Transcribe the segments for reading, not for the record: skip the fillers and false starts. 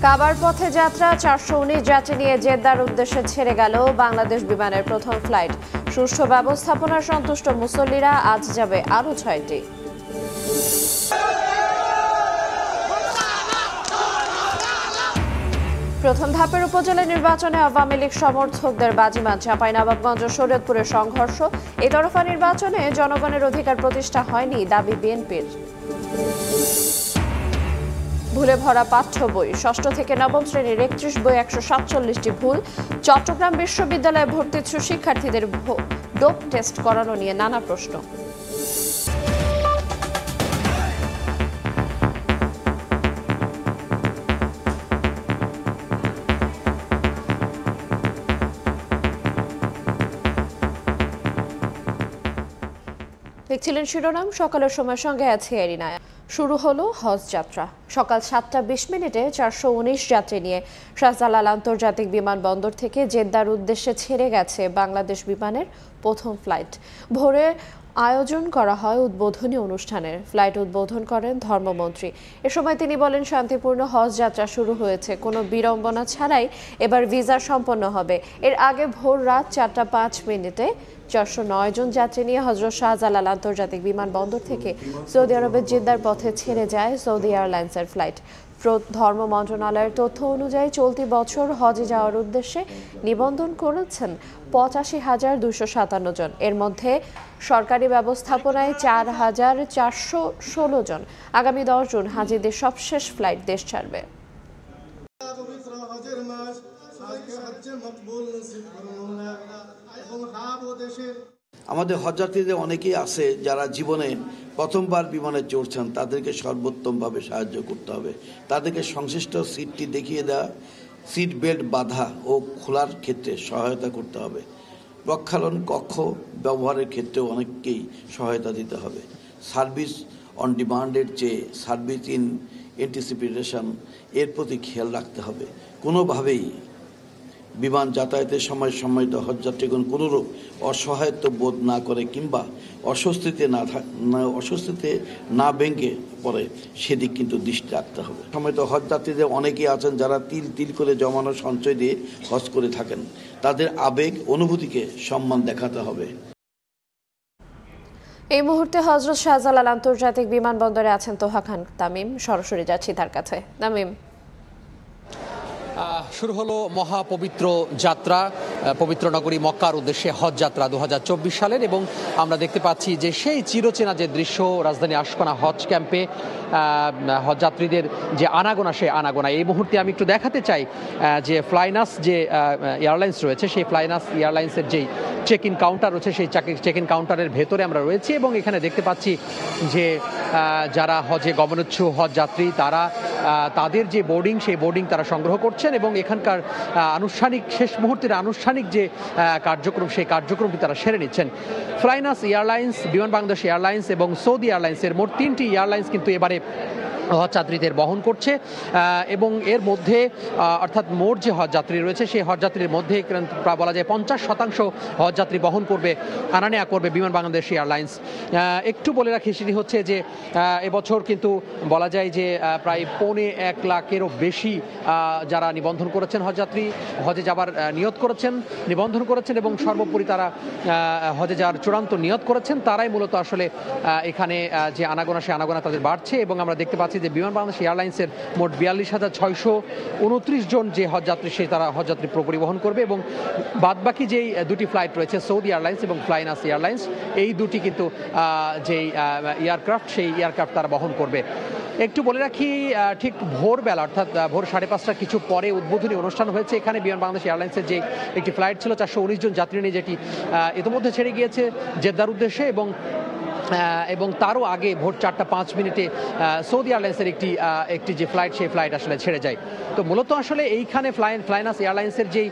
কাবার পথে যাত্রা 419 যাত্রী নিয়ে জেদ্দার উদ্দেশ্যে ছেড়ে গেল বাংলাদেশ বিমানের প্রথম ফ্লাইট। সুষ্ঠু ব্যবস্থাপনায় সন্তুষ্ট মুসল্লিরা, আজ যাবে আরও 6টি। প্রথম ধাপের উপজেলা নির্বাচনে আওয়ামী লীগ সমর্থকদের বাজিমাত, চাঁপাইনবাবগঞ্জ ও শরীয়তপুরে সংঘর্ষ। এই তরফা নির্বাচনে জনগণের অধিকার প্রতিষ্ঠা হয়নি, দাবি বিএনপির। ভুলে ভরা পাঠ্য বই, ষষ্ঠ থেকে নবম শ্রেণীর 31 বই 147টি ভুল। চট্টগ্রাম বিশ্ববিদ্যালয়ে ভর্তিচ্ছু শিক্ষার্থীদের ডোপ টেস্ট করানো নিয়ে নানা প্রশ্ন। দেখছিলেন শিরোনাম, সকালের সময় সঙ্গে আছে এরিনা। শুরু হলো হজ যাত্রা। সকাল 7টা 20 মিনিটে 419 যাত্রী নিয়ে শাহজালাল আন্তর্জাতিক বিমানবন্দর থেকে জেদ্দার উদ্দেশ্যে ছেড়ে গেছে বাংলাদেশ বিমানের প্রথম ফ্লাইট। ভোরে আয়োজন করা হয় উদ্বোধনী অনুষ্ঠানের। ফ্লাইট উদ্বোধন করেন ধর্মমন্ত্রী। এ সময় তিনি বলেন, শান্তিপূর্ণ হজ যাত্রা শুরু হয়েছে, কোনো বিড়ম্বনা ছাড়াই এবার ভিসা সম্পন্ন হবে। এর আগে ভোর রাত 4টা 5 মিনিটে 409 জন যাত্রী নিয়ে হযরত শাহজালাল আন্তর্জাতিক বিমানবন্দর থেকে সৌদি আরবের জেদ্দার পথে ছেড়ে যায় সৌদি এয়ারলাইন্সের ফ্লাইট। ধর্ম মন্ত্রণালয়ের তথ্য অনুযায়ী চলতি বছর হজে যাওয়ার উদ্দেশ্যে নিবন্ধন করেছেন 85,257 জন। এর মধ্যে সরকারি ব্যবস্থাপনায় 4,416 জন। আগামী 10 জুন হাজিদের সবশেষ ফ্লাইট দেশ ছাড়বে। আমাদের হজযাত্রীদের অনেকেই আছে যারা জীবনে প্রথমবার বিমানে চড়ছেন, তাদেরকে সর্বোত্তমভাবে সাহায্য করতে হবে। তাদেরকে সংশ্লিষ্ট সিটটি দেখিয়ে দেওয়া, সিট বেল্ট বাঁধা ও খোলার ক্ষেত্রে সহায়তা করতে হবে। প্রক্ষালন কক্ষ ব্যবহারের ক্ষেত্রেও অনেককেই সহায়তা দিতে হবে। সার্ভিস অন ডিমান্ডের চেয়ে সার্ভিস ইন অ্যান্টিসিপেশন এর প্রতি খেয়াল রাখতে হবে। কোনোভাবেই বিমান যাতায়াতের সময় সম্মানিত হজযাত্রীগণ কোনোরূপ অসহায়ত্ব বোধ না করে কিংবা অস্বস্তিতে না ভেঙে পড়ে সেদিক কিন্তু দৃষ্টি রাখতে হবে। সম্মানিত হজযাত্রীদের অনেকেই আছেন যারা তিল তিল করে জমানো সঞ্চয় দিয়ে হজ করে থাকেন। তাদের আবেগ অনুভূতিকে সম্মান দেখাতে হবে। এই মুহূর্তে হযরত শাহজালাল আন্তর্জাতিক বিমানবন্দরে আছেন তোহা খান তামিম। সরাসরি যাচ্ছি তার কাছে। তামিম, শুরু হলো মহাপবিত্র যাত্রা, পবিত্র নগরী মক্কার উদ্দেশ্যে হজ যাত্রা 2024 সালের, এবং আমরা দেখতে পাচ্ছি যে সেই চিরচেনা যে দৃশ্য রাজধানী আশকোনা হজ ক্যাম্পে হজযাত্রীদের যে আনাগোনা, সে আনাগোনা। এই মুহূর্তে আমি একটু দেখাতে চাই যে ফ্লাইনাস যে এয়ারলাইন্স রয়েছে, সেই ফ্লাইনাস এয়ারলাইন্সের যেই চেক ইন কাউন্টার রয়েছে, সেই চেক ইন কাউন্টারের ভেতরে আমরা রয়েছি এবং এখানে দেখতে পাচ্ছি যে যারা হজে গমনোচ্ছু হজ যাত্রী তারা তাদের যে বোর্ডিং, সেই বোর্ডিং তারা সংগ্রহ করছেন এবং এখানকার আনুষ্ঠানিক শেষ মুহূর্তের আনুষ্ঠানিক যে কার্যক্রম, সেই কার্যক্রমটি তারা সেরে নিচ্ছেন। ফ্লাইনাস এয়ারলাইন্স, বিমান বাংলাদেশ এয়ারলাইন্স এবং সৌদি এয়ারলাইন্সের মোট 3টি এয়ারলাইন্স কিন্তু এবারে হজযাত্রীদের বহন করছে এবং এর মধ্যে অর্থাৎ মোট যে হজযাত্রী রয়েছে সেই হজযাত্রীর মধ্যে প্রায় বলা যায় 50% হজযাত্রী বহন করবে, আনা নেওয়া করবে বিমান বাংলাদেশ এয়ারলাইন্স। একটু বলে রাখি সেটি হচ্ছে যে এবছর কিন্তু বলা যায় যে প্রায় 1.25 লাখেরও বেশি যারা নিবন্ধন করেছেন হজযাত্রী, হজে যাবার নিয়ত করেছেন, নিবন্ধন করেছেন এবং সর্বোপরি তারা হজে যাওয়ার চূড়ান্ত নিয়ত করেছেন, তারাই মূলত আসলে এখানে যে আনাগোনা, সে আনাগোনা তাদের বাড়ছে এবং আমরা দেখতে পাচ্ছি যে বিমান বাংলাদেশ এয়ারলাইন্সের মোট 42,629 জন যে হজযাত্রী, সেই তারা হজযাত্রী পরিবহন করবে এবং বাদবাকি যেই দুটি ফ্লাইট রয়েছে সৌদি এয়ারলাইন্স এবং ফ্লাইনাস এয়ারলাইন্স, এই দুটি কিন্তু যেই এয়ারক্রাফট, সেই এয়ারক্রাফট তারা বহন করবে। একটু বলে রাখি, ঠিক ভোরবেলা অর্থাৎ ভোর 5:30 কিছু পরে উদ্বোধনী অনুষ্ঠান হয়েছে এখানে। বিমান বাংলাদেশ এয়ারলাইন্সের যে একটি ফ্লাইট ছিল 419 জন যাত্রী নিয়ে, যেটি ইতিমধ্যে ছেড়ে গিয়েছে জেদ্দার উদ্দেশ্যে এবং তারও আগে ভোর 4টা 5 মিনিটে সৌদি এয়ারলাইন্সের একটি যে ফ্লাইট, সেই ফ্লাইট আসলে ছেড়ে যায়। তো মূলত আসলে এইখানে ফ্লাইনাস এয়ারলাইন্সের যেই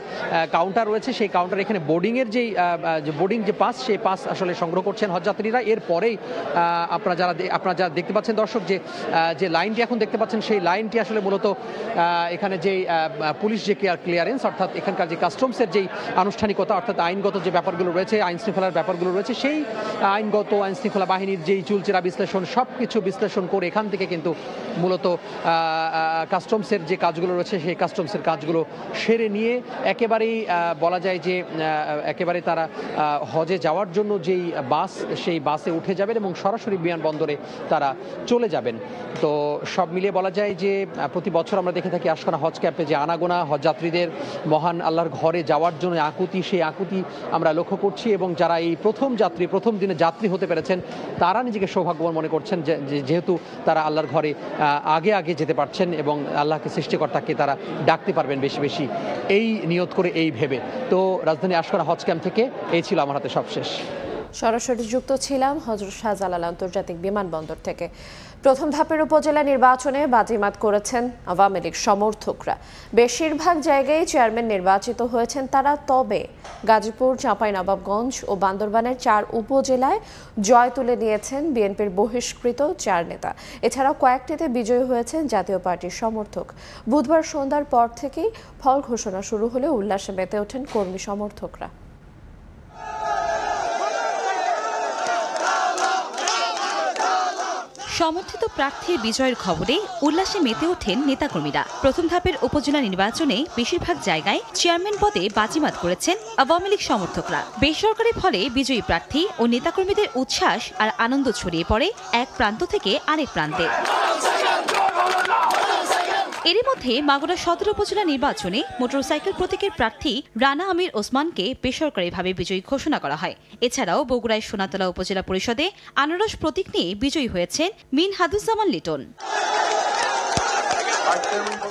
কাউন্টার রয়েছে, সেই কাউন্টার এখানে বোর্ডিংয়ের যেই বোর্ডিং যে পাস, সেই পাস আসলে সংগ্রহ করছেন হজযাত্রীরা। এরপরেই আপনারা যারা দেখতে পাচ্ছেন দর্শক, যে লাইনটি এখন দেখতে পাচ্ছেন, সেই লাইনটি আসলে মূলত এখানে যেই পুলিশ যে ক্লিয়ারেন্স, অর্থাৎ এখানকার যে কাস্টমসের যেই আনুষ্ঠানিকতা, অর্থাৎ আইনগত যে ব্যাপারগুলো রয়েছে, আইন শৃঙ্খলার ব্যাপারগুলো রয়েছে, সেই আইনগত আইন শৃঙ্খলা গোয়েন্দা বাহিনীর যেই চুলচেরা বিশ্লেষণ সবকিছু বিশ্লেষণ করে এখান থেকে কিন্তু মূলত কাস্টমসের যে কাজগুলো রয়েছে সেই কাস্টমসের কাজগুলো সেরে নিয়ে একেবারেই বলা যায় যে একেবারে তারা হজে যাওয়ার জন্য যেই বাস সেই বাসে উঠে যাবেন এবং সরাসরি বিমানবন্দরে তারা চলে যাবেন। তো সব মিলিয়ে বলা যায় যে প্রতি বছর আমরা দেখে থাকি আশকোনা হজ ক্যাম্পে যে আনাগোনা হজযাত্রীদের মহান আল্লাহর ঘরে যাওয়ার জন্য আকুতি, সেই আকুতি আমরা লক্ষ্য করছি এবং যারা এই প্রথম দিনে যাত্রী হতে পেরেছেন তারা নিজেকে সৌভাগ্যবান মনে করছেন যেহেতু তারা আল্লাহর ঘরে আগে যেতে পারছেন এবং আল্লাহকে সৃষ্টিকর্তাকে তারা ডাকতে পারবেন বেশি বেশি, এই নিয়ত করে এই ভেবে। তো রাজধানী আশকোনা হজ ক্যাম্প থেকে এই ছিল আমার হাতে সবশেষ। সরাসরি যুক্ত ছিলাম হযরত শাহজালাল আন্তর্জাতিক বিমানবন্দর থেকে। প্রথম ধাপের উপজেলা নির্বাচনে বাজিমাত করেছেন আওয়ামী লীগ সমর্থকরা। বেশিরভাগ জায়গায় চেয়ারম্যান নির্বাচিত হয়েছেন তারা, তবে গাজীপুর, চাঁপাইনবাবগঞ্জ ও বান্দরবানের 4 উপজেলায় জয় তুলে নিয়েছেন বিএনপির বহিষ্কৃত 4 নেতা। এছাড়াও কয়েকটিতে বিজয়ী হয়েছেন জাতীয় পার্টির সমর্থক। বুধবার সন্ধ্যার পর থেকেই ফল ঘোষণা শুরু হলে উল্লাসে মেতে ওঠেন কর্মী সমর্থকরা। সমর্থিত প্রার্থীর বিজয়ের খবরে উল্লাসে মেতে ওঠেন নেতাকর্মীরা। প্রথম ধাপের উপজেলা নির্বাচনে বেশিরভাগ জায়গায় চেয়ারম্যান পদে বাজিমাত করেছেন আওয়ামী লীগ সমর্থকরা। বেসরকারি ফলে বিজয়ী প্রার্থী ও নেতাকর্মীদের উচ্ছ্বাস আর আনন্দ ছড়িয়ে পড়ে এক প্রান্ত থেকে আরেক প্রান্তে। এরই মধ্যে মাগুরা সদর উপজেলা নির্বাচনে মোটরসাইকেল প্রতীকের প্রার্থী রানা আমির ওসমানকে বেসরকারিভাবে বিজয়ী ঘোষণা করা হয়। এছাড়াও বগুড়ায় সোনাতলা উপজেলা পরিষদে আনারস প্রতীক নিয়ে বিজয়ী হয়েছেন মিনহাদুজ্জামান লিটন।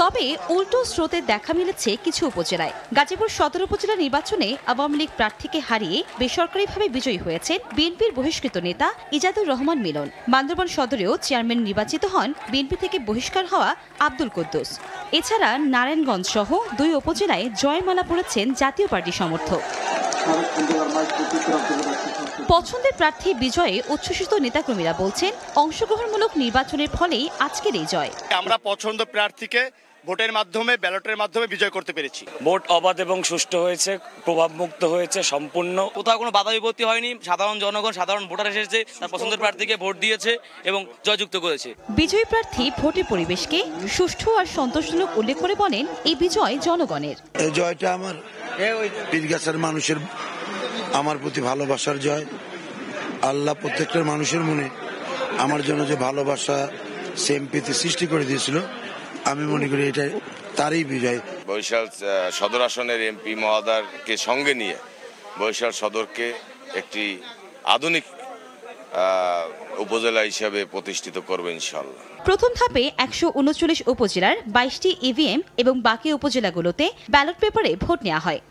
তবে উল্টো স্রোতের দেখা মিলেছে কিছু উপজেলায়। গাজীপুর সদর উপজেলা নির্বাচনে আওয়ামী লীগ প্রার্থীকে হারিয়ে বেসরকারিভাবে বিজয়ী হয়েছেন বিএনপির বহিষ্কৃত নেতা ইজাদুর রহমান মিলন। বান্দরবান সদরেও চেয়ারম্যান নির্বাচিত হন বিএনপি থেকে বহিষ্কার হওয়া আব্দুল কুদ্দুস। এছাড়া নারায়ণগঞ্জ সহ 2 উপজেলায় জয়মালা পড়েছেন জাতীয় পার্টি সমর্থক। পছন্দের প্রার্থী বিজয়ে উচ্ছ্বসিত নেতাকর্মীরা বলছেন, অংশগ্রহণমূলক নির্বাচনের ফলেই আজকের এই জয়। আমরা পছন্দ প্রার্থীকে ভোটের মাধ্যমে, ব্যালটের মাধ্যমে বিজয় করতে পেরেছি। ভোট অবাধ এবং সুষ্ঠু হয়েছে, প্রভাবমুক্ত হয়েছে সম্পূর্ণ, কোথাও কোনো বাধা বিপত্তি হয়নি। সাধারণ জনগণ, সাধারণ ভোটার এসেছে, তার পছন্দের প্রার্থীকে ভোট দিয়েছে এবং জয়যুক্ত করেছে। বিজয়ী প্রার্থী ভোটের পরিবেশকে সুষ্ঠু আর সন্তোষজনক উল্লেখ করে বলেন, এই বিজয় জনগণের। এই জয়টা আমার পীরগাছার মানুষের আমার প্রতি ভালোবাসার জয়। আল্লাহ প্রত্যেকটা মানুষের মনে আমার জন্য যে ভালোবাসা, সেমপ্যাথি সৃষ্টি করে দিয়েছিল, আমি মনে করি এটা তারই বিজয়। বরিশাল সদর আসনের এমপি মহোদয়কে সঙ্গে নিয়ে বরিশাল সদরকে একটি আধুনিক উপজেলা হিসেবে প্রতিষ্ঠিত করবে ইনশাআল্লাহ। প্রথম ধাপে 139 উপজেলার 22টি ইভিএম এবং বাকি উপজেলাগুলোতে ব্যালট পেপারে ভোট নেওয়া হয়।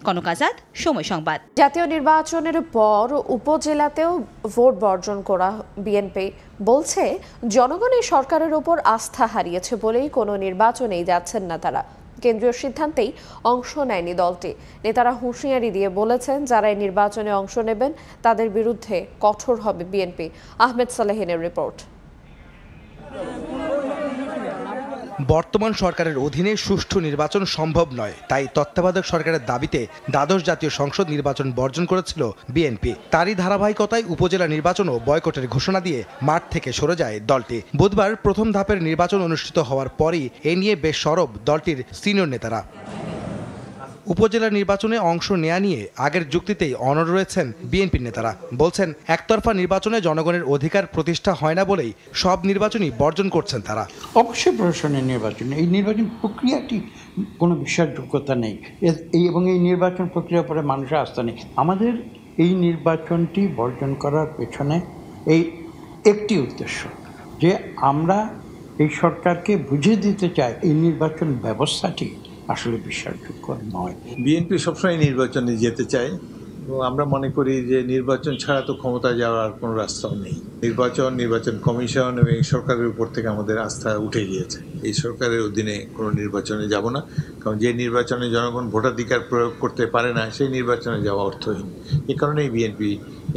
কনক আজাদ, সময় সংবাদ। জাতীয় নির্বাচনের পর উপজেলাতেও ভোট বর্জন করা বিএনপি বলছে, জনগণ এই সরকারের উপর আস্থা হারিয়েছে বলেই কোনো নির্বাচনেই যাচ্ছেন না তারা। কেন্দ্রীয় সিদ্ধান্তেই অংশ নেয়নি দলটি। নেতারা হুঁশিয়ারি দিয়ে বলেছেন, যারা এই নির্বাচনে অংশ নেবেন তাদের বিরুদ্ধে কঠোর হবে বিএনপি। আহমেদ সালেহিনের রিপোর্ট। বর্তমান সরকারের অধীনে সুষ্ঠু নির্বাচন সম্ভব নয়, তাই তত্ত্বাবধায়ক সরকারের দাবিতে দ্বাদশ জাতীয় সংসদ নির্বাচন বর্জন করেছিল বিএনপি। তারই ধারাবাহিকতায় উপজেলা নির্বাচনও বয়কটের ঘোষণা দিয়ে মাঠ থেকে সরে যায় দলটি। বুধবার প্রথম ধাপের নির্বাচন অনুষ্ঠিত হওয়ার পরই এ নিয়ে বেশ সরব দলটির সিনিয়র নেতারা। উপজেলা নির্বাচনে অংশ নেয়া নিয়ে আগের যুক্তিতেই অনড় রয়েছেন বিএনপির নেতারা। বলছেন, একতরফা নির্বাচনে জনগণের অধিকার প্রতিষ্ঠা হয় না বলেই সব নির্বাচনই বর্জন করছেন তারা। অবশ্যই প্রশাসনের নির্বাচন, এই নির্বাচন প্রক্রিয়াটি কোনো বিশ্বাসযোগ্যতা নেই এবং এই নির্বাচন প্রক্রিয়ার উপরে মানুষের আস্থা নেই। আমাদের এই নির্বাচনটি বর্জন করার পেছনে এই একটি উদ্দেশ্য, যে আমরা এই সরকারকে বুঝিয়ে দিতে চাই এই নির্বাচন ব্যবস্থাটি আসলে বিশ্বাসযোগ্য নয়। বিএনপি সবসময় নির্বাচনে যেতে চায় এবং আমরা মনে করি যে নির্বাচন ছাড়া তো ক্ষমতা যাওয়ার কোনো রাস্তাও নেই। নির্বাচন কমিশন এবং এই সরকারের উপর থেকে আমাদের আস্থা উঠে গিয়েছে। এই সরকারের অধীনে কোনো নির্বাচনে যাব না, কারণ যে নির্বাচনে জনগণ ভোটাধিকার প্রয়োগ করতে পারে না সেই নির্বাচনে যাওয়া অর্থহীন। এই কারণেই বিএনপি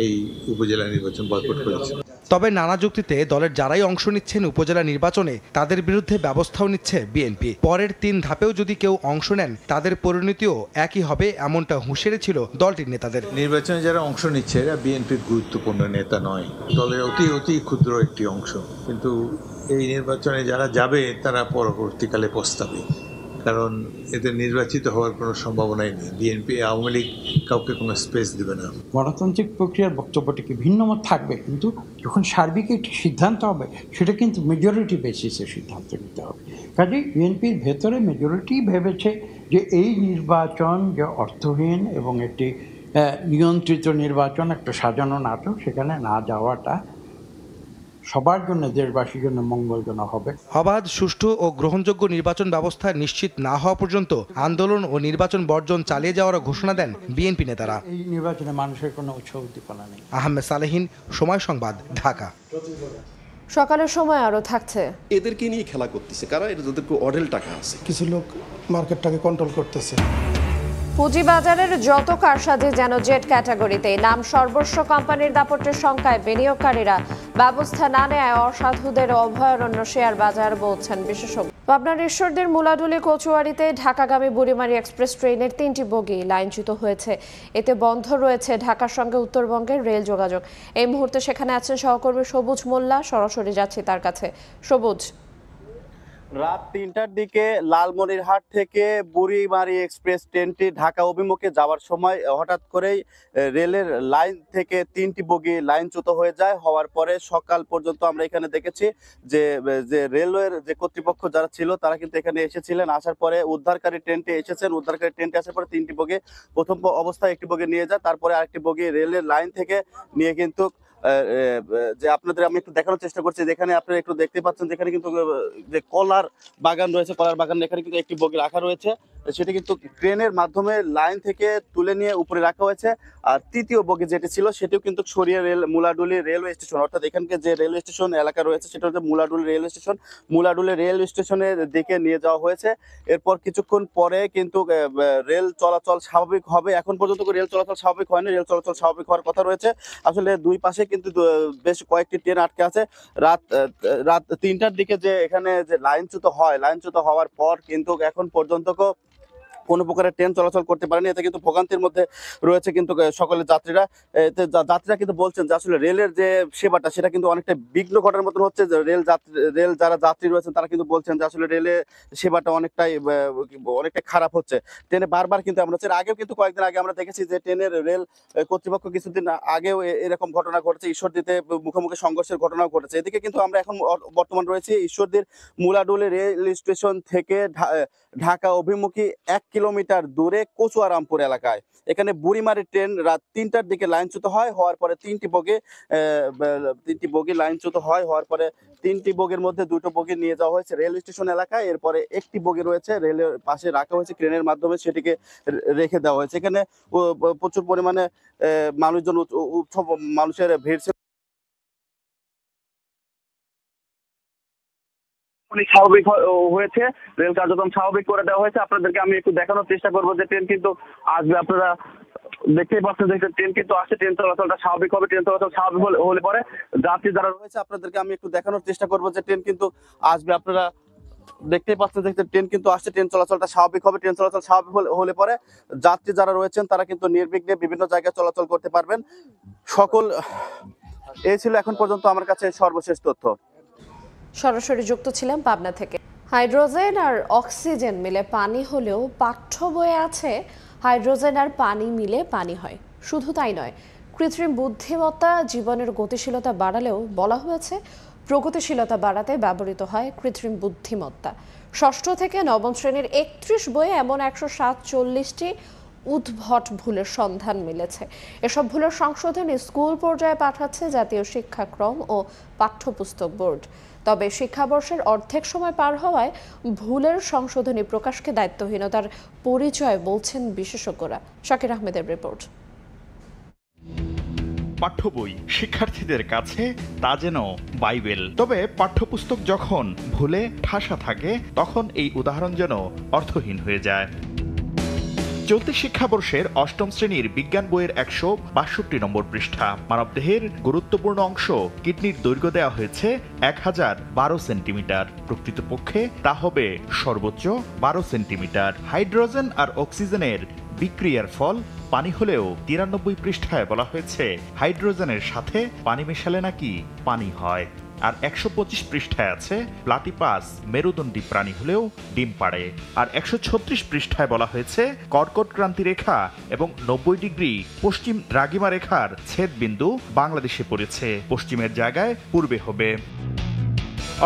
এই উপজেলা নির্বাচন বয়কট করেছে। তবে নানা যুক্তিতে দলের যারাই অংশ নিচ্ছেন উপজেলা নির্বাচনে তাদের বিরুদ্ধে ব্যবস্থাও নিচ্ছে বিএনপি। পরের 3 ধাপেও যদি কেউ অংশ নেন তাদের পরিণতিও একই হবে, এমনটা হুঁশিয়ারি ছিল দলটির নেতাদের। নির্বাচনে যারা অংশ নিচ্ছে এরা বিএনপির গুরুত্বপূর্ণ নেতা নয়, দলের অতি ক্ষুদ্র একটি অংশ। কিন্তু এই নির্বাচনে যারা যাবে তারা পরবর্তীকালে পস্তাবে, কারণ এদের নির্বাচিত হওয়ার কোনো সম্ভাবনাই নেই। বিএনপি আওয়ামী লীগ কাউকে কোনো স্পেস দেবে না। গণতান্ত্রিক প্রক্রিয়ার বক্তব্যটিকে ভিন্নমত থাকবে, কিন্তু যখন সার্বিক একটি সিদ্ধান্ত হবে সেটা কিন্তু মেজরিটি বেসিসে সিদ্ধান্ত নিতে হবে। কাজেই বিএনপির ভেতরে মেজরিটি ভেবেছে যে এই নির্বাচন যে অর্থহীন এবং একটি নিয়ন্ত্রিত নির্বাচন, একটা সাজানো নাটক, সেখানে না যাওয়াটা সবার জন্য, দেশবাসীর জন্য মঙ্গলজনক হবে। অবাধ, সুষ্ঠু ও গ্রহণযোগ্য নির্বাচন ব্যবস্থা নিশ্চিত না হওয়া পর্যন্ত আন্দোলন ও নির্বাচন বর্জন চালিয়ে যাওয়ার ঘোষণা দেন বিএনপি নেতারা। এই নির্বাচনে মানুষের কোনো উৎসাহ উদ্দীপনা নেই। আহমেদ সালেহীন, সময় সংবাদ, ঢাকা। সকালের সময় আরো থাকছে। এদেরকে নিয়ে খেলা করতেছে কারণ এদের অঢেল টাকা আছে, কিছু লোক মার্কেটটাকে কন্ট্রোল করতেছে। পুঁজিবাজারের যত কারসাজি যেন জেড ক্যাটাগরিতে, নাম সর্বস্ব কোম্পানির দাপটের শঙ্কায় বিনিয়োগকারীরা ব্যবস্থা না নেয় অসাধুদের অভয়ারণ্য শেয়ার বাজার বলছেন বিশেষজ্ঞ। পাবনার ঈশ্বরদীর মুলাডুলি কচুয়াড়িতে ঢাকাগামী বুড়িমারি এক্সপ্রেস ট্রেনের 3টি বগি লাইনচ্যুত হয়েছে। এতে বন্ধ রয়েছে ঢাকার সঙ্গে উত্তরবঙ্গের রেল যোগাযোগ। এই মুহূর্তে সেখানে আছেন সহকর্মী সবুজ মোল্লা, সরাসরি যাচ্ছি তার কাছে। সবুজ, রাত 3টার দিকে লালমনিরহাট থেকে বুড়িমারি এক্সপ্রেস ট্রেনটি ঢাকা অভিমুখে যাওয়ার সময় হঠাৎ করেই রেলের লাইন থেকে 3টি বগি লাইনচ্যুত হয়ে যায়। হওয়ার পরে সকাল পর্যন্ত আমরা এখানে দেখেছি যে রেলওয়ের যে কর্তৃপক্ষ যারা ছিল তারা কিন্তু এখানে এসেছিলেন। আসার পরে উদ্ধারকারী ট্রেনটি এসেছেন। উদ্ধারকারী ট্রেনটি আসার পরে 3টি বগি প্রথম অবস্থায় একটি বগি নিয়ে যায়, তারপরে আরেকটি বগি রেলের লাইন থেকে নিয়ে কিন্তু যে আপনাদের আমি একটু দেখানোর চেষ্টা করছি, যেখানে আপনারা একটু দেখতে পাচ্ছেন যেখানে কিন্তু যে কলার বাগান রয়েছে, কলার বাগান এখানে কিন্তু একটি বগি রাখা রয়েছে, সেটি কিন্তু ট্রেনের মাধ্যমে লাইন থেকে তুলে নিয়ে উপরে রাখা হয়েছে। আর তৃতীয় বগি যেটি ছিল সেটিও কিন্তু সরিয়ে মুলাডুলি রেলওয়ে স্টেশন, অর্থাৎ এখানকে যে রেলওয়ে স্টেশন এলাকা রয়েছে সেটা হচ্ছে Muladuli railway station, Muladuli rail স্টেশনের দিকে নিয়ে যাওয়া হয়েছে। এরপর কিছুক্ষণ পরে কিন্তু রেল চলাচল স্বাভাবিক হবে। এখন পর্যন্ত রেল চলাচল স্বাভাবিক হয়নি, রেল চলাচল স্বাভাবিক হওয়ার কথা রয়েছে। আসলে দুই পাশে কিন্তু বেশ কয়েকটি ট্রেন আটকে আছে। রাত 3টার দিকে যে এখানে যে লাইনচ্যুত হয়, লাইনচ্যুত হওয়ার পর কিন্তু এখন পর্যন্ত কোনো প্রকারের ট্রেন চলাচল করতে পারেনি। এতে কিন্তু ভোগান্তির মধ্যে রয়েছে কিন্তু সকলের যাত্রীরা। যাত্রীরা কিন্তু বলছেন যে আসলে রেলের যে সেবাটা সেটা কিন্তু অনেকটা বিঘ্ন ঘটার মতন হচ্ছে। রেল যারা যাত্রী রয়েছেন তারা কিন্তু বলছেন যে আসলে রেলের সেবাটা অনেকটাই খারাপ হচ্ছে। ট্রেনে বারবার কিন্তু আমরা আগেও কিন্তু কয়েকদিন আগে আমরা দেখেছি যে ট্রেনের রেল কর্তৃপক্ষ কিছুদিন আগেও এরকম ঘটনা ঘটেছে, ঈশ্বরদীতে মুখোমুখি সংঘর্ষের ঘটনাও ঘটেছে। এদিকে কিন্তু আমরা এখন বর্তমান রয়েছি ঈশ্বরদীর মুলাডুলি রেল স্টেশন থেকে ঢাকা অভিমুখী 1 কিলোমিটার দূরে কচুয়ারামপুর এলাকায়। এখানে বুড়িমারি ট্রেন রাত 3টার দিকে লাইনচ্যুত হয়। হওয়ার পরে 3টি বগি লাইনচ্যুত হয়। হওয়ার পরে 3টি বগির মধ্যে 2টো বগি নিয়ে যাওয়া হয়েছে রেল স্টেশন এলাকায়। এরপরে একটি বগি রয়েছে রেলের পাশে রাখা হয়েছে, ক্রেনের মাধ্যমে সেটিকে রেখে দেওয়া হয়েছে। এখানে প্রচুর পরিমাণে মানুষের ভিড় ছিল। স্বাভাবিক হয়েছে, রেল কার্যক্রম স্বাভাবিক করে দেওয়া হয়েছে। আপনাদেরকে আমি একটু দেখানোর চেষ্টা করবো যে ট্রেন কিন্তু আসবে। আপনারা দেখতেই পাচ্ছেন যে ট্রেন কিন্তু আসছে, ট্রেন চলাচলটা স্বাভাবিক হবে। ট্রেন চলাচল স্বাভাবিক হলে পরে যাত্রী যারা রয়েছে আপনাদেরকে আমি একটু দেখানোর চেষ্টা করবো যে ট্রেন কিন্তু আসবে। আপনারা দেখতেই পাচ্ছেন যে ট্রেন কিন্তু আসছে, ট্রেন চলাচলটা স্বাভাবিক হবে। ট্রেন চলাচল স্বাভাবিক হলে পরে যাত্রী যারা রয়েছেন তারা কিন্তু নির্বিঘ্নে বিভিন্ন জায়গায় চলাচল করতে পারবেন। এই ছিল এখন পর্যন্ত আমার কাছে সর্বশেষ তথ্য। সরাসরি যুক্ত ছিলাম পাবনা থেকে। হাইড্রোজেন আর অক্সিজেন মিলে পানি হলেও পাঠ্য বইয়ে আছে হাইড্রোজেন আর পানি মিলে পানি হয়। শুধু তাই নয়, কৃত্রিম বুদ্ধিমত্তা জীবনের গতিশীলতা বাড়ালেও বলা হয়েছে প্রগতিশীলতা বাড়াতে ব্যবহৃত হয় কৃত্রিম বুদ্ধিমত্তা। ষষ্ঠ থেকে নবম শ্রেণীর 31 বইয়ে এমন 147টি উদ্ভট ভুলের সন্ধান মিলেছে। এসব ভুলের সংশোধনে স্কুল পর্যায়ে পাঠাচ্ছে জাতীয় শিক্ষাক্রম ও পাঠ্যপুস্তক বোর্ড। তবে শিক্ষাবর্ষের অর্ধেক সময় পার হওয়ায় ভুলের সংশোধনী প্রকাশকে দায়িত্বহীনতার পরিচয় বলছেন বিশেষজ্ঞরা। শাকির আহমেদের রিপোর্ট। পাঠ্য বই শিক্ষার্থীদের কাছে তা যেন বাইবেল। তবে পাঠ্যপুস্তক যখন ভুলে ঠাসা থাকে তখন এই উদাহরণ যেন অর্থহীন হয়ে যায়। চলতি শিক্ষাবর্ষের অষ্টম শ্রেণীর বিজ্ঞান বইয়ের 162 নম্বর পৃষ্ঠা। মানবদেহের গুরুত্বপূর্ণ অংশ কিডনির দৈর্ঘ্য দেওয়া হয়েছে 1012 সেন্টিমিটার। প্রকৃতপক্ষে তা হবে সর্বোচ্চ 12 সেন্টিমিটার। হাইড্রোজেন আর অক্সিজেনের বিক্রিয়ার ফল পানি হলেও 93 পৃষ্ঠায় বলা হয়েছে হাইড্রোজেনের সাথে পানি মেশালে নাকি পানি হয়। আর 125 পৃষ্ঠায় আছে প্লাটিপাস মেরুদণ্ডী প্রাণী হলেও ডিম পাড়ে। আর 136 পৃষ্ঠায় বলা হয়েছে কর্কট ক্রান্তি রেখা এবং 90 ডিগ্রি পশ্চিম দ্রাঘিমা রেখার ছেদবিন্দু বাংলাদেশে পড়েছে, পশ্চিমের জায়গায় পূর্বে হবে।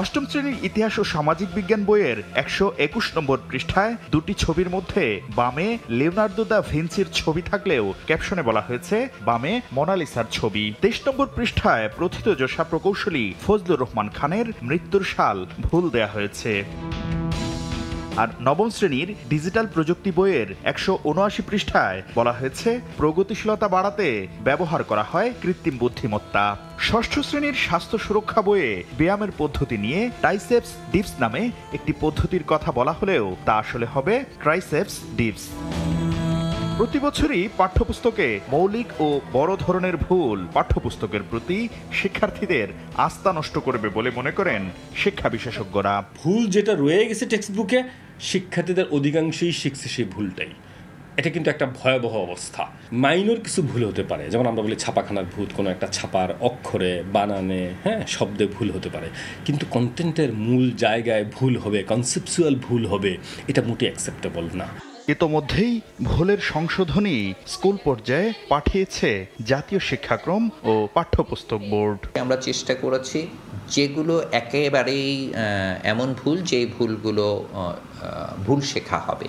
অষ্টম শ্রেণীর ইতিহাস ও সামাজিক বিজ্ঞান বইয়ের 121 নম্বর পৃষ্ঠায় দুটি ছবির মধ্যে বামে লিওনার্দো দা ভিঞ্চির ছবি থাকলেও ক্যাপশনে বলা হয়েছে বামে মোনালিসার ছবি। 23 নম্বর পৃষ্ঠায় প্রথিতযশা প্রকৌশলী ফজলুর রহমান খানের মৃত্যুর সাল ভুল দেয়া হয়েছে। আর নবম শ্রেণীর ডিজিটাল প্রযুক্তি বইয়ের 179 পৃষ্ঠায় বলা হয়েছে প্রগতিশীলতা বাড়াতে ব্যবহার করা হয় কৃত্রিম বুদ্ধিমত্তা। ষষ্ঠ শ্রেণীর স্বাস্থ্য সুরক্ষা বইয়ে ব্যায়ামের পদ্ধতি নিয়ে ট্রাইসেপস ডিপস নামে একটি পদ্ধতির কথা বলা হলেও তা আসলে হবে ট্রাইসেপস ডিপস। প্রতি বছরই পাঠ্যপুস্তকে মৌলিক ও বড় ধরনের ভুল পাঠ্যপুস্তকের প্রতি শিক্ষার্থীদের আস্থা নষ্ট করবে বলে মনে করেন শিক্ষা বিশেষজ্ঞরা। ভুল যেটা রয়ে গেছে টেক্সট বুকে, শিক্ষার্থীদের অধিকাংশই শিখছে সেই ভুলটাই। এটা কিন্তু একটা ভয়াবহ অবস্থা। মাইনর কিছু ভুল হতে পারে, যেমন আমরা বলি ছাপাখানার ভুল, কোনো একটা ছাপার অক্ষরে বানানে শব্দে ভুল হতে পারে, কিন্তু কন্টেন্টের মূল জায়গায় ভুল হবে, কনসেপচুয়াল ভুল হবে, এটা মোটেই অ্যাকসেপ্টেবল না। ইতোমধ্যেই ভুলের সংশোধনী স্কুল পর্যায়ে পাঠিয়েছে জাতীয় শিক্ষাক্রম ও পাঠ্যপুস্তক বোর্ড। আমরা চেষ্টা করেছি যেগুলো একেবারেই এমন ভুল যে ভুলগুলো ভুল শেখা হবে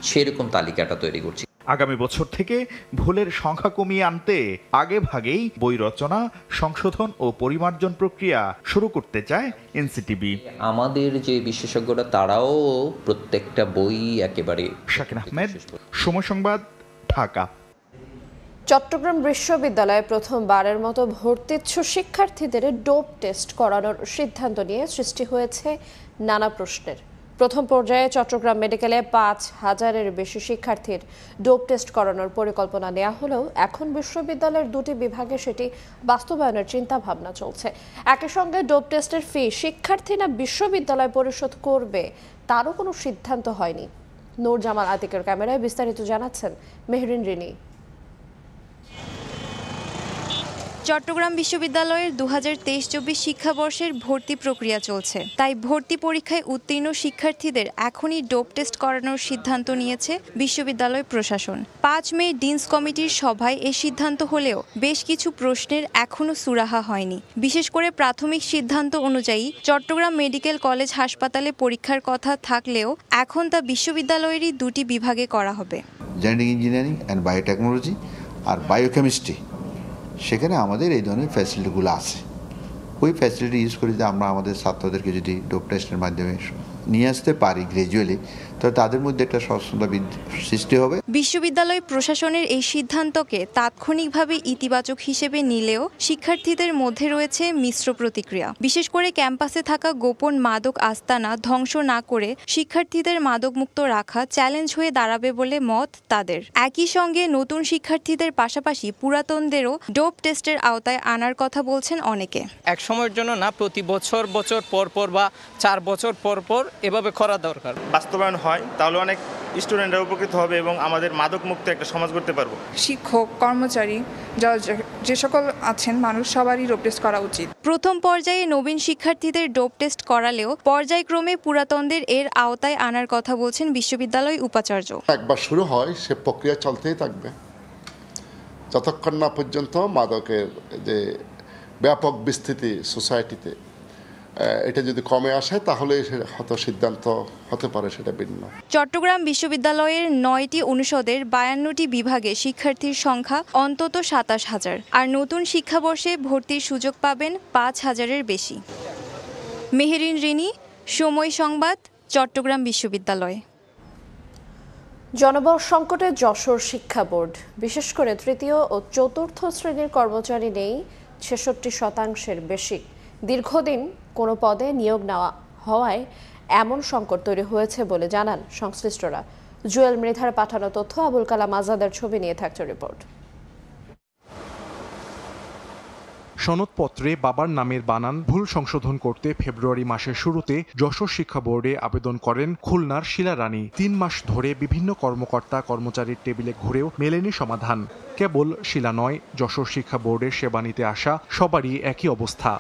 সেরকম তালিকাটা তৈরি করছি। আগামী বছর থেকে ভুলের সংখ্যা কমিয়ে আনতে আগে ভাগেই বই রচনা, সংশোধন ও পরিমার্জন প্রক্রিয়া শুরু করতে চায় এনসিটিবি। আমাদের যে বিশেষজ্ঞরা তারাও প্রত্যেকটা বই একেবারে। শাকিন আহমেদ, সময় সংবাদ, ঢাকা। চট্টগ্রাম বিশ্ববিদ্যালয়ে প্রথমবারের মতো ভর্তিচ্ছু শিক্ষার্থীদের ডোপ টেস্ট করানোর সিদ্ধান্ত নিয়ে সৃষ্টি হয়েছে নানা প্রশ্নের। প্রথম পর্যায়ে চট্টগ্রাম মেডিকেলে 5,000-এর বেশি শিক্ষার্থীর ডোপ টেস্ট করানোর পরিকল্পনা নেওয়া হলেও এখন বিশ্ববিদ্যালয়ের দুটি বিভাগে সেটি বাস্তবায়নের চিন্তা ভাবনা চলছে। একই সঙ্গে ডোপ টেস্টের ফি শিক্ষার্থী না বিশ্ববিদ্যালয় পরিশোধ করবে তারও কোনো সিদ্ধান্ত হয়নি। নূর জামাল আতিকের ক্যামেরায় বিস্তারিত জানাচ্ছেন মেহরিন রিনি। চট্টগ্রাম বিশ্ববিদ্যালয়ের 2023-24 শিক্ষাবর্ষের ভর্তি প্রক্রিয়া চলছে, তাই ভর্তি পরীক্ষায় উত্তীর্ণ শিক্ষার্থীদের এখনই ডোপ টেস্ট করানোর সিদ্ধান্ত নিয়েছে বিশ্ববিদ্যালয় প্রশাসন। 5 মে ডিনস কমিটির সভায় এই সিদ্ধান্ত হলেও বেশ কিছু প্রশ্নের এখনও সুরাহা হয়নি। বিশেষ করে প্রাথমিক সিদ্ধান্ত অনুযায়ী চট্টগ্রাম মেডিকেল কলেজ হাসপাতালে পরীক্ষার কথা থাকলেও এখন তা বিশ্ববিদ্যালয়েরই দুটি বিভাগে করা হবে। জেনেটিক ইঞ্জিনিয়ারিং অ্যান্ড বায়োটেকনোলজি আর বায়োকেমিস্ট্রি, সেখানে আমাদের এই ধরনের ফ্যাসিলিটিগুলো আছে। ওই ফ্যাসিলিটি ইউজ করে যদি আমরা আমাদের ছাত্রদেরকে যদি ডোপ টেস্টের মাধ্যমে নিয়ে আসতে পারি গ্র্যাজুয়ালি, তো তাদের মধ্যে একটা সচেতনতা সৃষ্টি হবে। বিশ্ববিদ্যালয় প্রশাসনের এই সিদ্ধান্তকে তাৎক্ষণিকভাবে ইতিবাচক হিসেবে নিলেও শিক্ষার্থীদের মধ্যে রয়েছে মিশ্র প্রতিক্রিয়া। বিশেষ করে ক্যাম্পাসে থাকা গোপন মাদক আস্তানা ধ্বংস না করে শিক্ষার্থীদের মাদকমুক্ত রাখা চ্যালেঞ্জ হয়ে দাঁড়াবে বলে মত তাদের। একই সঙ্গে নতুন শিক্ষার্থীদের পাশাপাশি পুরাতনদেরও ডোপ টেস্টের আওতায় আনার কথা বলছেন অনেকে। এক সময়ের জন্য না, প্রতি বছর পর বা 4 বছর পর এভাবে করা দরকার। বাস্তবায়ন হয় তাহলে অনেক স্টুডেন্টরা উপকৃত হবে এবং আমাদের মাদক মুক্ত একটা সমাজ করতে পারবো। শিক্ষক, কর্মচারী, যে সকল আছেন মানুষ, সবারই ডোপ টেস্ট করা উচিত। প্রথম পর্যায়ে নবীন শিক্ষার্থীদের ডোপ টেস্ট করালেও পর্যায়ক্রমে পুরাতনদের এর আওতায় আনার কথা বলছেন বিশ্ববিদ্যালয় উপাচার্য। একবার শুরু হয় সে প্রক্রিয়া চলতেই থাকবে যতক্ষণ না পর্যন্ত মাদকের যে ব্যাপক বিস্তৃতি সোসাইটিতে এটা যদি কমে আসে তাহলে হয়তো সিদ্ধান্ত হতে পারে সেটা ভিন্ন। চট্টগ্রাম বিশ্ববিদ্যালয়ের 9টি অনুষদের 52টি বিভাগে শিক্ষার্থীর সংখ্যা অন্তত 27,000, আর নতুন শিক্ষাবর্ষে ভর্তির সুযোগ পাবেন 5,000-এর বেশি। মেহরিন রিনি, সময় সংবাদ, চট্টগ্রাম বিশ্ববিদ্যালয়। জনবল সংকটে যশোর শিক্ষা বোর্ড, বিশেষ করে তৃতীয় ও চতুর্থ শ্রেণীর কর্মচারী নেই 66%-এর বেশি। দীর্ঘদিন কোনো পদে নিয়োগ নেওয়া হওয়ায় এমন সংকট তৈরি হয়েছে বলে জানান সংশ্লিষ্টরা। জুয়েল মৃধার পাঠানো তথ্য, আবুল কালাম আজাদের ছবি নিয়ে থাকছে রিপোর্ট। সনদপত্রে বাবার নামের বানান ভুল সংশোধন করতে ফেব্রুয়ারি মাসের শুরুতে যশোর শিক্ষা বোর্ডে আবেদন করেন খুলনার শিলা রানী। 3 মাস ধরে বিভিন্ন কর্মকর্তা কর্মচারীর টেবিলে ঘুরেও মেলেনি সমাধান। কেবল শিলা নয়, যশোর শিক্ষা বোর্ডে সেবা নিতে আসা সবারই একই অবস্থা।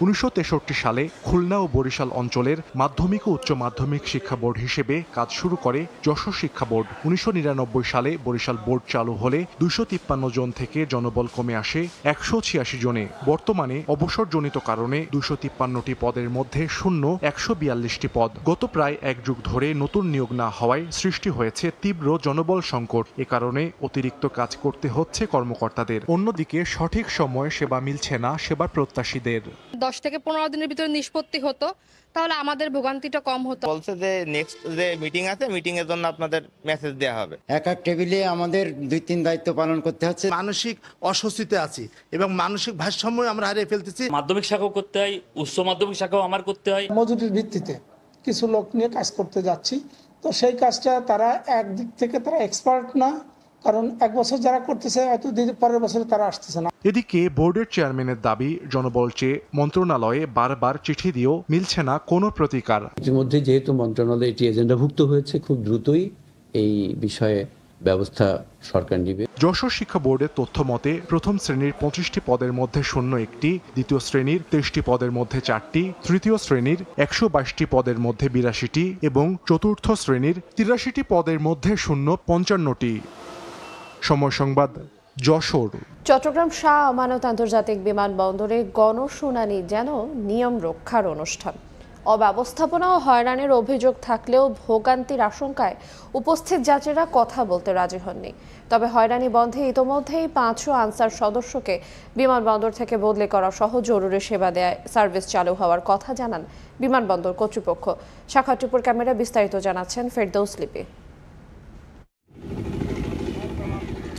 1963 সালে খুলনা ও বরিশাল অঞ্চলের মাধ্যমিক ও উচ্চ মাধ্যমিক শিক্ষা বোর্ড হিসেবে কাজ শুরু করে যশোর শিক্ষা বোর্ড। 1999 সালে বরিশাল বোর্ড চালু হলে 253 জন থেকে জনবল কমে আসে 186 জনে। বর্তমানে অবসরজনিত কারণে 253টি পদের মধ্যে শূন্য 142টি পদ। গত প্রায় 1 যুগ ধরে নতুন নিয়োগ না হওয়ায় সৃষ্টি হয়েছে তীব্র জনবল সংকট। এ কারণে অতিরিক্ত কাজ করতে হচ্ছে কর্মকর্তাদের। অন্যদিকে সঠিক সময়ে সেবা মিলছে না সেবা প্রত্যাশীদের। 10 থেকে 15 দিনের ভিতরে নিষ্পত্তি হতো, তাহলে আমাদের ভোগান্তিটা কম হতো। বলছে যে নেক্সট যে মিটিং আছে, মিটিং এর জন্য আপনাদের মেসেজ দেওয়া হবে। এক টেবিলে আমাদের 2-3 দায়িত্ব পালন করতে হচ্ছে। মানসিক অস্বস্তিতে আছি এবং মানসিক ভারসাম্য আমরা হারিয়ে ফেলতেছি। মাধ্যমিক শাখাও করতে হয়, উচ্চ মাধ্যমিক শাখাও আমার করতে হয়। মজুরির ভিত্তিতে কিছু লোক নিয়ে কাজ করতে যাচ্ছি, তো সেই কাজটা তারা একদিক থেকে তারা এক্সপার্ট না, কারণ 1 বছর যারা করতেছে হয়তো পরের বছরে তারা আসতেছে না। এদিকে বোর্ডের চেয়ারম্যানের দাবি, জনবল চেয়ে মন্ত্রণালয়ে বারবার চিঠি দিয়েও মিলছে না কোনো প্রতিকার। ইতিমধ্যে যেহেতু মন্ত্রণালয়ে এটি এজেন্ডাভুক্ত হয়েছে, খুব দ্রুতই এই বিষয়ে ব্যবস্থা সরকার নেবে। যশোর শিক্ষা বোর্ডের তথ্য মতে প্রথম শ্রেণীর 25টি পদের মধ্যে শূন্য 1টি, দ্বিতীয় শ্রেণীর 23টি পদের মধ্যে 4টি, তৃতীয় শ্রেণীর 122টি পদের মধ্যে 82টি এবং চতুর্থ শ্রেণীর 83টি পদের মধ্যে শূন্য 55টি। সময় সংবাদ, যশোর। চট্টগ্রাম শাহ আমানত আন্তর্জাতিক বিমানবন্দরে গণশুনানি যেন নিয়ম রক্ষার অনুষ্ঠান। অব্যবস্থাপনা ও হয়রানির অভিযোগ থাকলেও ভোগান্তির আশঙ্কায় উপস্থিত যাত্রীরা কথা বলতে রাজি হননি। তবে হয়রানি বন্ধে ইতোমধ্যেই 500 আনসার সদস্যকে বিমানবন্দর থেকে বদলি করা সহ জরুরি সেবা দেয় সার্ভিস চালু হওয়ার কথা জানান বিমানবন্দর কর্তৃপক্ষ। শাখাটিপুর ক্যামেরা বিস্তারিত জানাচ্ছেন ফেরদৌস লিপি।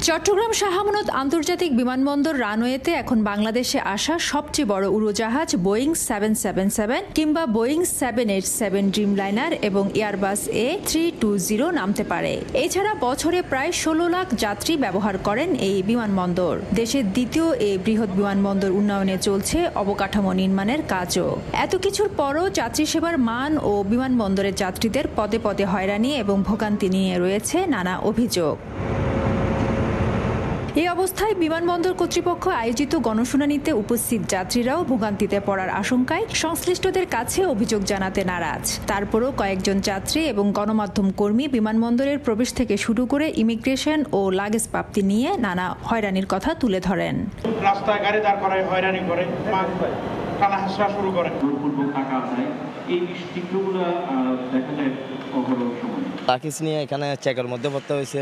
চট্টগ্রাম শাহ আমানত আন্তর্জাতিক বিমানবন্দর রানওয়েতে এখন বাংলাদেশে আসা সবচেয়ে বড় উড়োজাহাজ বোয়িং 777 কিংবা বোয়িং 787 ড্রিমলাইনার এবং এয়ারবাস A320 নামতে পারে। এছাড়া বছরে প্রায় 16 লাখ যাত্রী ব্যবহার করেন এই বিমানবন্দর। দেশের দ্বিতীয় এই বৃহৎ বিমানবন্দর উন্নয়নে চলছে অবকাঠামো নির্মাণের কাজও। এত কিছুর পরও যাত্রী সেবার মান ও বিমানবন্দরের যাত্রীদের পদে পদে হয়রানি এবং ভোগান্তি নিয়ে রয়েছে নানা অভিযোগ। এই অবস্থায় বিমানবন্দর কর্তৃপক্ষ আয়োজিত গণশুনানিতে উপস্থিত যাত্রীরাও ভোগান্তিতে পড়ার আশঙ্কায় সংশ্লিষ্টদের কাছে অভিযোগ জানাতে নারাজ। তারপরও কয়েকজন যাত্রী এবং গণমাধ্যম কর্মী বিমানবন্দরের প্রবেশ থেকে শুরু করে ইমিগ্রেশন ও লাগেজ প্রাপ্তি নিয়ে নানা হয়রানির কথা তুলে ধরেন। রাস্তায় গাড়ি দাঁড় করায় হয়রানি করে, কানা হাসরা শুরু করে, টাকা দেয়, এই চিত্রগুলো দেখা যায় অগরব সময়। লাকিস নিয়ে এখানে চেকের মধ্যে পড়তে হয়েছে,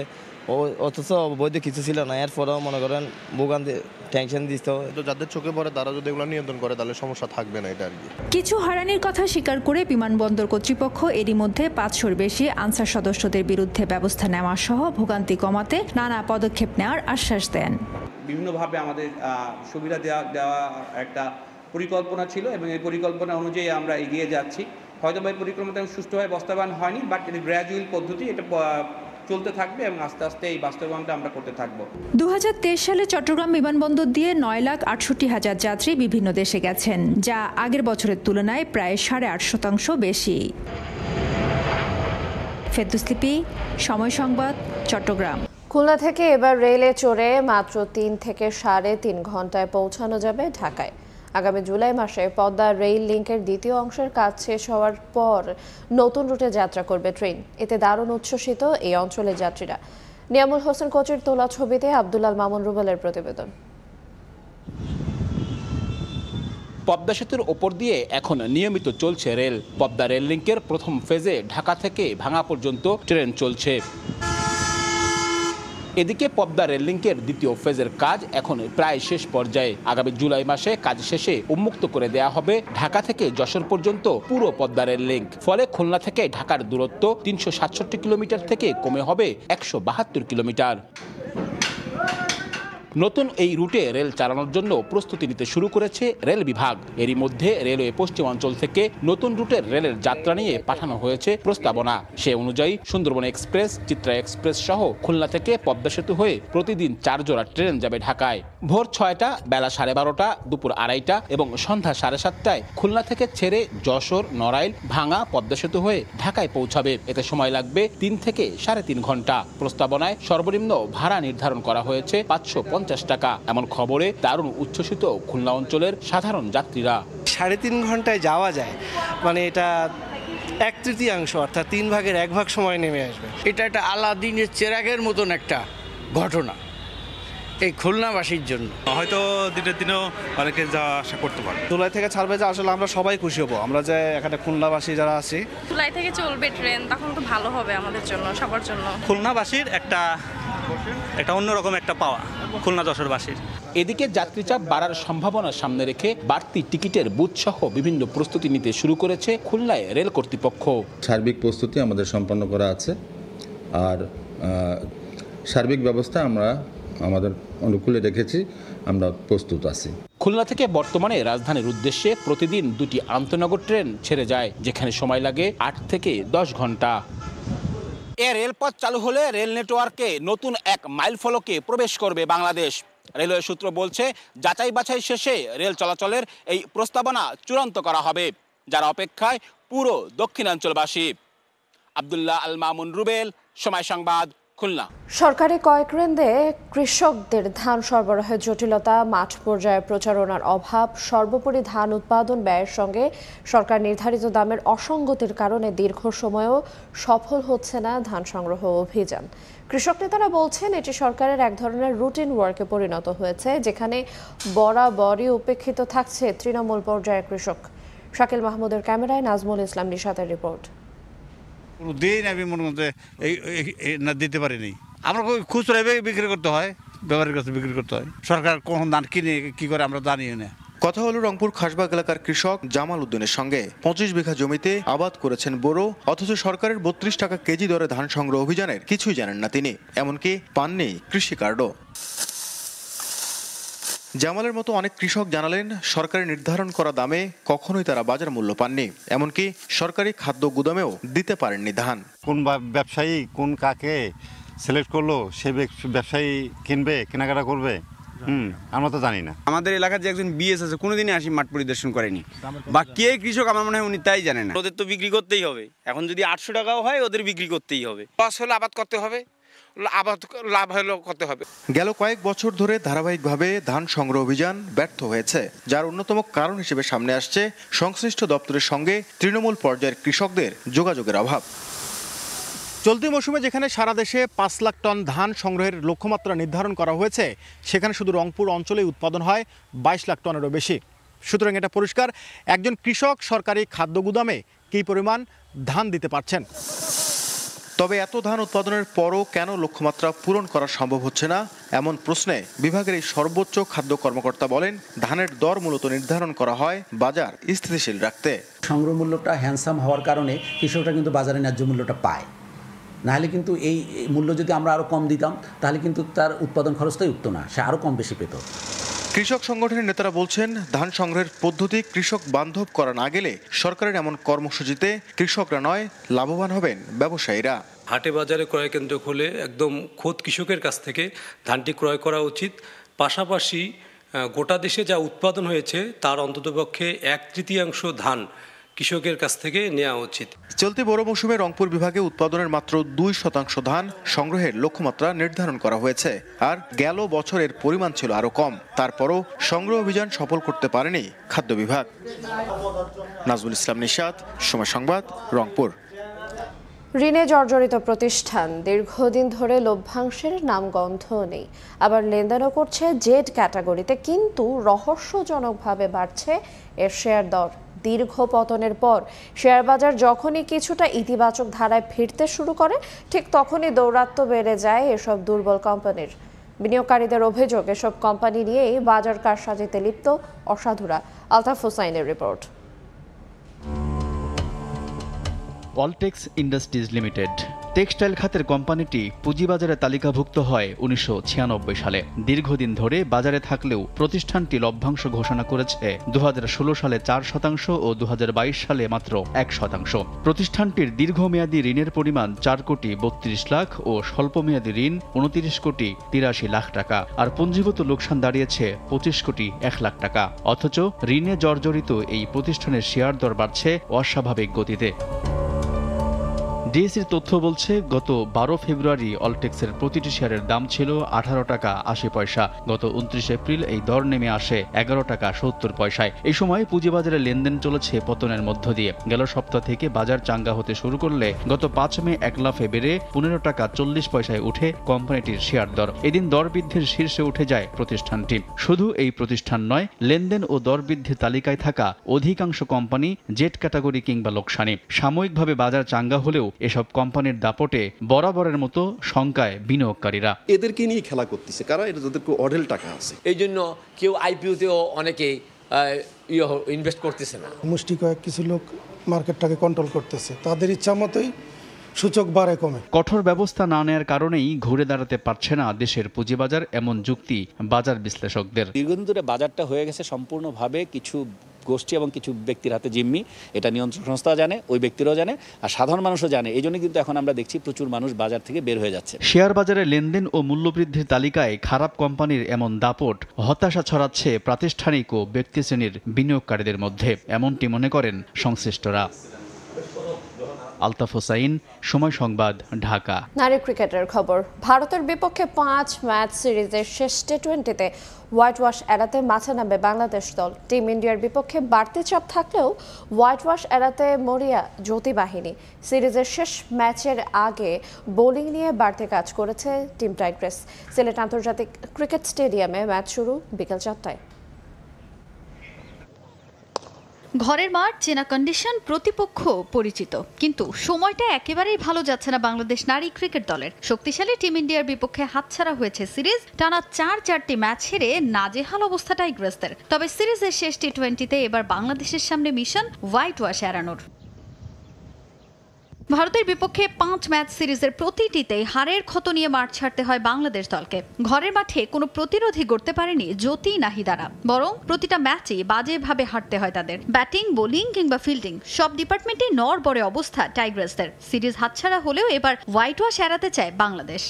অথচ বৈধ কিছু ছিল না। এরপরেও মনে করেন ভোগান্তি টেনশন দিত। যাদের চোখে পড়ে তারা যদি এগুলো নিয়ন্ত্রণ করে তাহলে সমস্যা থাকবে না, এটা আর কি। কিছু হয়রানির কথা স্বীকার করে বিমানবন্দর কর্তৃপক্ষ এরই মধ্যে 500-র বেশি আনসার সদস্যদের বিরুদ্ধে ব্যবস্থা নেওয়া সহ ভোগান্তি কমাতে নানা পদক্ষেপ নেওয়ার আশ্বাস দেন। বিভিন্নভাবে আমাদের সুবিধা দেওয়া একটা পরিকল্পনা ছিল এবং এই পরিকল্পনা অনুযায়ী আমরা এগিয়ে যাচ্ছি। হয়তো এই পরিকল্পনা সুষ্ঠুভাবে বাস্তবায়ন হয়নি, বাট এটা গ্র্যাজুয়াল পদ্ধতি, এটা চলতে থাকবে এবং আস্তে আস্তে এই বাস্তবায়নটা আমরা করতে থাকবো। 2023 সালে চট্টগ্রাম বিমানবন্দর দিয়ে 9,68,000 যাত্রী বিভিন্ন দেশে গেছেন, যা আগের বছরের তুলনায় প্রায় 8.5% বেশি। ফেরদৌস লিপি, সময় সংবাদ, চট্টগ্রাম। খুলনা থেকে এবার রেলে চড়ে মাত্র 3 থেকে 3.5 ঘন্টায় পৌঁছানো যাবে ঢাকায়। আগামী জুলাই মাসে পদ্মা রেল লিংকের দ্বিতীয় অংশের কাজ শেষ হওয়ার পর নতুন রুটে যাত্রা করবে ট্রেন। এতে দারুণ উচ্ছ্বসিত এই অঞ্চলের যাত্রীরা। নিয়ামুল হোসেন কোচের তোলা ছবিতে আব্দুল্লাল মামুন রুবেলের প্রতিবেদন। পদ্মা সেতুর ওপর দিয়ে এখন নিয়মিত চলছে রেল। পদ্মা রেল লিংকের প্রথম ফেজে ঢাকা থেকে ভাঙা পর্যন্ত ট্রেন চলছে। এদিকে পদ্মা রেল লিংকের দ্বিতীয় ফেজের কাজ এখন প্রায় শেষ পর্যায়ে। আগামী জুলাই মাসে কাজ শেষে উন্মুক্ত করে দেয়া হবে ঢাকা থেকে যশোর পর্যন্ত পুরো পদ্মা রেল লিংক। ফলে খুলনা থেকে ঢাকার দূরত্ব 367 কিলোমিটার থেকে কমে হবে 172 কিলোমিটার। নতুন এই রুটে রেল চালানোর জন্য প্রস্তুতি নিতে শুরু করেছে রেল বিভাগ। এরই মধ্যে রেলওয়ে পশ্চিমাঞ্চল থেকে নতুন রুটের রেলের যাত্রা নিয়ে পাঠানো হয়েছে প্রস্তাবনা। সে অনুযায়ী সুন্দরবন এক্সপ্রেস, চিত্রা এক্সপ্রেস সহ খুলনা থেকে পদ্মা সেতু হয়ে প্রতিদিন 4 জোড়া ট্রেন যাবে ঢাকায়। ভোর 6টা, বেলা 12:30, দুপুর 2:30 এবং সন্ধ্যা 7:30টায় খুলনা থেকে ছেড়ে যশোর, নড়াইল, ভাঙা, পদ্মা সেতু হয়ে ঢাকায় পৌঁছাবে। এতে সময় লাগবে 3 থেকে 3.5 ঘন্টা। প্রস্তাবনায় সর্বনিম্ন ভাড়া নির্ধারণ করা হয়েছে 550 টাকা। এমন খবরে দারুণ উচ্ছ্বসিত খুলনা অঞ্চলের সাধারণ যাত্রীরা। 3.5 ঘন্টায় যাওয়া যায়, মানে এটা 1/3 অর্থাৎ 3 ভাগের 1 ভাগ সময় নেমে আসবে। এটা একটা আলাদিনের চেরাগের মতন একটা ঘটনা এই খুলনাবাসীর জন্য। হয়তো দিনের দিনেও অনেকে যাওয়া আসা করতে পারে। জুলাই থেকে ছাড়বে, যে আসলে আমরা সবাই খুশি হব। আমরা যে এখানে খুলনাবাসী যারা আছি, জুলাই থেকে চলবে ট্রেন, তখন তো ভালো হবে আমাদের জন্য, সবার জন্য। খুলনাবাসীর একটা অন্যরকম একটা পাওয়া খুলনা যশোরবাসীর। এদিকে যাত্রী চাপ বাড়ার সম্ভাবনা সামনে রেখে বাড়তি টিকিটের বুথ সহ বিভিন্ন প্রস্তুতি নিতে শুরু করেছে খুলনায় রেল কর্তৃপক্ষ। সার্বিক প্রস্তুতি আমাদের সম্পন্ন করা আছে, আর সার্বিক ব্যবস্থা আমরা আমাদের অনুকূলে রেখেছি, আমরা প্রস্তুত আছি। খুলনা থেকে বর্তমানে রাজধানীর উদ্দেশ্যে প্রতিদিন 2টি আন্তনগর ট্রেন ছেড়ে যায়, যেখানে সময় লাগে 8 থেকে 10 ঘন্টা। এ রেলপথ চালু হলে রেল নেটওয়ার্কে নতুন এক মাইলফলকে প্রবেশ করবে বাংলাদেশ। রেলওয়ে সূত্র বলছে, যাচাই বাছাই শেষে রেল চলাচলের এই প্রস্তাবনা চূড়ান্ত করা হবে, যার অপেক্ষায় পুরো দক্ষিণাঞ্চলবাসী। আব্দুল্লাহ আল মামুন রুবেল, সময় সংবাদ, খুলনা। সরকারি ক্রয় কেন্দ্রে কৃষকদের ধান সরবরাহের জটিলতা, মাঠ পর্যায়ে প্রচারণার অভাব, সর্বোপরি ধান উৎপাদন ব্যয়ের সঙ্গে সরকার নির্ধারিত দামের অসঙ্গতির কারণে দীর্ঘ সময়েও সফল হচ্ছে না ধান সংগ্রহ অভিযান। কৃষক নেতারা বলছেন, এটি সরকারের এক ধরনের রুটিন ওয়ার্কে পরিণত হয়েছে, যেখানে বরাবরই উপেক্ষিত থাকছে তৃণমূল পর্যায়ের কৃষক। শাকিল মাহমুদের ক্যামেরায় নাজমুল ইসলাম নিশাতের রিপোর্ট। দিতে পারিনি, আমরা খুচরা বিক্রি করতে হয়, ব্যবহারের কাছে বিক্রি করতে হয়। সরকার কোন ধান কিনে কি করে আমরা জানি না। কথা হলো রংপুর খাসবাগ এলাকার কৃষক জামাল উদ্দিনের সঙ্গে। 25 বিঘা জমিতে আবাদ করেছেন বোরো, অথচ সরকারের 32 টাকা কেজি দরে ধান সংগ্রহ অভিযানের কিছুই জানেন না তিনি, এমনকি পাননি কৃষি কার্ডও। জামালের মতো অনেক কৃষক জানালেন, সরকারের নির্ধারণ করা দামে কখনোই তারা বাজার মূল্য পাননি, এমনকি সরকারি খাদ্য গুদামেও দিতে পারেননি ধান। কোন ব্যবসায়ী কোন কাকে সিলেক্ট করলো, সে ব্যবসায়ী কিনবে, কেনাকাটা করবে, আমরা তো জানি না। আমাদের এলাকার যে একজন বিএস আছে, কোনোদিনই আসি মাঠ পরিদর্শন করেনি, বা কে কৃষক আমার মনে হয় উনি তাই জানে না। ওদের তো বিক্রি করতেই হবে, এখন যদি 800 টাকাও হয় ওদের বিক্রি করতেই হবে। লস হলে আবাদ করতে হবে, লাভ হলেও করতে হবে। গেল কয়েক বছর ধরে ধারাবাহিকভাবে ধান সংগ্রহ অভিযান ব্যর্থ হয়েছে, যার অন্যতম কারণ হিসেবে সামনে আসছে সংশ্লিষ্ট দপ্তরের সঙ্গে তৃণমূল পর্যায়ের কৃষকদের যোগাযোগের অভাব। চলতি মৌসুমে যেখানে সারা দেশে 5 লাখ টন ধান সংগ্রহের লক্ষ্যমাত্রা নির্ধারণ করা হয়েছে, সেখানে শুধু রংপুর অঞ্চলে উৎপাদন হয় 22 লাখ টনেরও বেশি। সুতরাং এটা পরিষ্কার, একজন কৃষক সরকারি খাদ্য গুদামে কী পরিমাণ ধান দিতে পারছেন। তবে এত ধান উৎপাদনের পরও কেন লক্ষ্যমাত্রা পূরণ করা সম্ভব হচ্ছে না, এমন প্রশ্নে বিভাগের এই সর্বোচ্চ খাদ্য কর্মকর্তা বলেন, ধানের দর মূলত নির্ধারণ করা হয় বাজার স্থিতিশীল রাখতে। সংগ্রহ মূল্যটা হ্যান্ডসাম হওয়ার কারণে কৃষকরা কিন্তু বাজারে ন্যায্য মূল্যটা পায়, নাহলে কিন্তু এই মূল্য যদি আমরা আরও কম দিতাম, তাহলে কিন্তু তার উৎপাদন খরচটাই উঠতো না, সে আরও কম বেশি পেত। কৃষক সংগঠনের নেতারা বলছেন, ধান সংগ্রহের পদ্ধতি কৃষক বান্ধব করা না গেলে সরকারের এমন কর্মসূচিতে কৃষকরা নয়, লাভবান হবেন ব্যবসায়ীরা। হাটে বাজারে ক্রয় কেন্দ্র খুলে একদম খোদ কৃষকের কাছ থেকে ধানটি ক্রয় করা উচিত। পাশাপাশি গোটা দেশে যা উৎপাদন হয়েছে তার অন্ততপক্ষে 1/3 ধান কৃষকের কাছ থেকে নেওয়া উচিত। চলতি বড় মৌসুমে রংপুর বিভাগে উৎপাদনের মাত্র 2% ধান সংগ্রহের লক্ষ্যমাত্রা নির্ধারণ করা হয়েছে, আর গেল বছরের পরিমাণ ছিল আরও কম। তারপরও সংগ্রহ অভিযান সফল করতে পারেনি খাদ্য বিভাগ। নাজমুল ইসলাম নিশাত, সময় সংবাদ, রংপুর। ঋণে জর্জরিত প্রতিষ্ঠান, দীর্ঘদিন ধরে লভ্যাংশের নামগন্ধ নেই, আবার লেনদেনও করছে জেড ক্যাটাগরিতে, কিন্তু রহস্যজনকভাবে বাড়ছে এর শেয়ার দর। দীর্ঘ পতনের পর শেয়ার বাজার যখনই কিছুটা ইতিবাচক ধারায় ফিরতে শুরু করে, ঠিক তখনই দৌরাত্ম্য বেড়ে যায় এসব দুর্বল কোম্পানির। বিনিয়োগকারীদের অভিযোগ, এসব কোম্পানি নিয়েই বাজার কারসাজিতে লিপ্ত অসাধুরা। আলতাফ হোসাইনের report. Alltex industries limited textile খাতের কোম্পানিটি পুঁজিবাজারে তালিকাভুক্ত হয় 1996 সালে। দীর্ঘদিন ধরে বাজারে থাকলেও প্রতিষ্ঠানটি লভ্যাংশ ঘোষণা করেছে 2016 সালে 4% ও 2022 সালে মাত্র 1%। প্রতিষ্ঠানটির দীর্ঘমেয়াদী ঋণের পরিমাণ 4 কোটি 32 লাখ ও স্বল্পমেয়াদী ঋণ 29 কোটি 83 লাখ টাকা, আর পুঞ্জীগত লোকসান দাঁড়িয়েছে 25 কোটি 1 লাখ টাকা। অথচ ঋণে জর্জরিত এই প্রতিষ্ঠানের শেয়ার দর বাড়ছে অস্বাভাবিক গতিতে। ডিএসির তথ্য বলছে, গত 12 ফেব্রুয়ারি অলটেক্সের প্রতিটি শেয়ারের দাম ছিল 18 টাকা 80 পয়সা। গত 29 এপ্রিল এই দর নেমে আসে 11 টাকা 70 পয়সায়। এই সময় পুঁজিবাজারে লেনদেন চলেছে পতনের মধ্য দিয়ে। গেল সপ্তাহ থেকে বাজার চাঙ্গা হতে শুরু করলে গত 5 মে এক লাফে বেড়ে 15 টাকা 40 পয়সায় উঠে কোম্পানিটির শেয়ার দর। এদিন দর বৃদ্ধির শীর্ষে উঠে যায় প্রতিষ্ঠানটি। শুধু এই প্রতিষ্ঠান নয়, লেনদেন ও দর বৃদ্ধির তালিকায় থাকা অধিকাংশ কোম্পানি জেড ক্যাটাগরি কিংবা লোকসানি। সাময়িকভাবে বাজার চাঙ্গা হলেও এসব কোম্পানির দাপটে বরাবরের মতো শঙ্কায় বিনিয়োগকারীরা। এদেরকে নিয়ে খেলা করতেছে কারা, এটা যাদের অঢেল টাকা আছে। এই জন্য কেউ আইপিওতেও অনেকেই ইনভেস্ট করতেছে না। মুষ্টি কয়েক কিছু লোক মার্কেটটাকে কন্ট্রোল করতেছে, তাদের ইচ্ছা মতোই সূচক বাড়ে কমে। কঠোর ব্যবস্থা না নেয়ার কারণেই ঘুরে দাঁড়াতে পারছে না দেশের পুঁজিবাজার, এমন যুক্তি বাজার বিশ্লেষকদের। দীর্ঘদিন ধরে বাজারটা হয়ে গেছে সম্পূর্ণভাবে কিছু গোষ্ঠী এবং কিছু ব্যক্তির হাতে জিম্মি। এটা নিয়ন্ত্রণ সংস্থা জানে, ওই ব্যক্তিরাও জানে, আর সাধারণ মানুষও জানে। এই জন্য কিন্তু এখন আমরা দেখছি প্রচুর মানুষ বাজার থেকে বের হয়ে যাচ্ছে। শেয়ার বাজারে লেনদেন ও মূল্যবৃদ্ধির তালিকায় খারাপ কোম্পানির এমন দাপট হতাশা ছড়াচ্ছে প্রাতিষ্ঠানিক ও ব্যক্তি শ্রেণীর বিনিয়োগকারীদের মধ্যে, এমনটি মনে করেন সংশ্লিষ্টরা। আলতাফ হোসাইন, সময় সংবাদ, ঢাকা। নারী ক্রিকেটের খবর। ভারতের বিপক্ষে 5 ম্যাচ সিরিজের শেষ টি-20তে হোয়াইট ওয়াশ এড়াতে মাঠে নামবে বাংলাদেশ দল। টিম ইন্ডিয়ার বিপক্ষে বাড়তি চাপ থাকলেও হোয়াইট ওয়াশ এড়াতে মরিয়া জ্যোতি বাহিনী। সিরিজের শেষ ম্যাচের আগে বোলিং নিয়ে বাড়তি কাজ করেছে টিম টাইগ্রেস। সিলেট আন্তর্জাতিক ক্রিকেট স্টেডিয়ামে ম্যাচ শুরু বিকেল 4টায়। ঘরের মাঠ, চেনা কন্ডিশন, প্রতিপক্ষ পরিচিত, কিন্তু সময়টা একেবারেই ভালো যাচ্ছে না বাংলাদেশ নারী ক্রিকেট দলের। শক্তিশালী টিম ইন্ডিয়ার বিপক্ষে হাতছাড়া হয়েছে সিরিজ। টানা 4টি ম্যাচ হেরে নাজেহাল অবস্থা টাইগ্রেসদের। তবে সিরিজের শেষ টি-20তে এবার বাংলাদেশের সামনে মিশন হোয়াইট ওয়াশ এড়ানোর। ভারতের বিপক্ষে 5 ম্যাচ সিরিজের প্রতিটিতেই হারের ক্ষত নিয়ে মাঠ ছাড়তে হয় বাংলাদেশ দলকে। ঘরের মাঠে কোনো প্রতিরোধই করতে পারেনি জ্যোতি নাহিদারা, বরং প্রতিটা ম্যাচেই বাজেভাবে হারতে হয় তাদের। ব্যাটিং, বোলিং কিংবা ফিল্ডিং সব ডিপার্টমেন্টেই নড়বড়ে অবস্থা টাইগ্রেসদের। সিরিজ হাতছাড়া হলেও এবার হোয়াইট ওয়াশ এড়াতে চায় বাংলাদেশ।